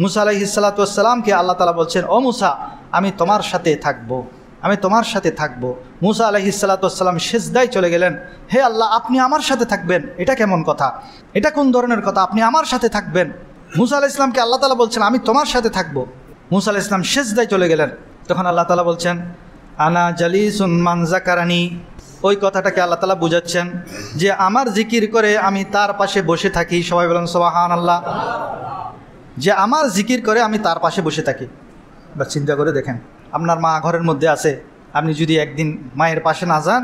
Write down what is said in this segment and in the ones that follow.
মুসা আলাইহিস সালাতু ওয়াস সালামকে আল্লাহ তাআলা বলছেন, ও মুসা, আমি তোমার সাথে থাকবো, আমি তোমার সাথে থাকবো। মুসা আলাইহিস সালাতু ওয়াস সালাম সিজদায় চলে গেলেন। হে আল্লাহ, আপনি আমার সাথে থাকবেন, এটা কেমন কথা? এটা কোন ধরনের কথা? আপনি আমার সাথে থাকবেন? মুসা আলাইহিস সালামকে আল্লাহ তাআলা বলছেন, আমি তোমার সাথে থাকবো। মুসা আলাইহিস সালাম সিজদায় চলে গেলেন। তখন আল্লাহ তাআলা বলছেন, আনা জালিসুন মান যাকারানি। ওই কথাটাকে আল্লাহ তাআলা বুঝাচ্ছেন যে আমার জিকির করে আমি তার পাশে বসে থাকি। সবাই বলেন সুবহানাল্লাহ। যে আমার জিকির করে আমি তার পাশে বসে থাকি। বা চিন্তা করে দেখেন, আপনার মা ঘরের মধ্যে আছে, আপনি যদি একদিন মায়ের পাশে না যান,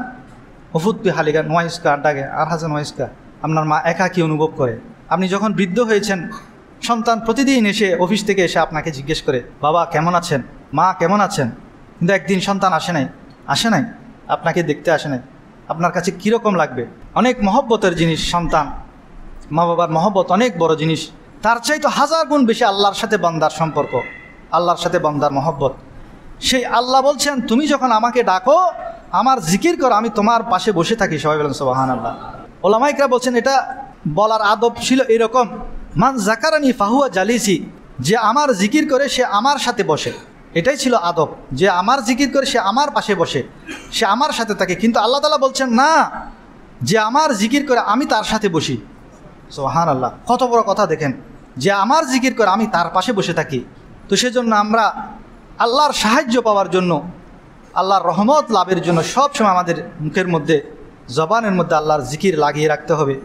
ওফুদ্দি হালিগা নোয়াইস্কা ডাকে আর হাজার নোয়াইস্কা, আপনার মা একাকী অনুভব করে। আপনি যখন বৃদ্ধ হয়েছেন, সন্তান প্রতিদিন এসে অফিস থেকে এসে আপনাকে জিজ্ঞেস করে, বাবা কেমন আছেন, মা কেমন আছেন? কিন্তু একদিন সন্তান আসে নাই, আপনাকে দেখতে আসে নাই। আপনার কাছে কীরকম লাগবে? অনেক মহব্বতের জিনিস সন্তান, মা বাবার মহব্বত অনেক বড় জিনিস। তার চাইতে 1000 গুণ বেশি আল্লাহর সাথে বান্দার সম্পর্ক, আল্লাহর সাথে বান্দার মহব্বত। সেই আল্লাহ বলছেন, তুমি যখন আমাকে ডাকো, আমার জিকির করো, আমি তোমার পাশে বসে থাকি। সবাই বলেন সুবহানাল্লাহ। ওলামা ইকরাম বলছেন, এটা বলার আদব ছিল এরকম, মান যাকারানি ফাহুয়া জালিসি, যে আমার জিকির করে সে আমার সাথে বসে। এটাই ছিল আদব, যে আমার জিকির করে সে আমার পাশে বসে, সে আমার সাথে থাকে। কিন্তু আল্লাহ তাআলা বলছেন না, যে আমার জিকির করে আমি তার সাথে বসি। সুবহানাল্লাহ, কত বড় কথা দেখেন, যে আমার জিকির করে আমি তার পাশে বসে থাকি। তো সেজন্য আমরা আল্লাহর সাহায্য পাওয়ার জন্য, আল্লাহর রহমত লাভের জন্য সবসময় আমাদের মুখের মধ্যে, জবানের মধ্যে আল্লাহর জিকির লাগিয়ে রাখতে হবে।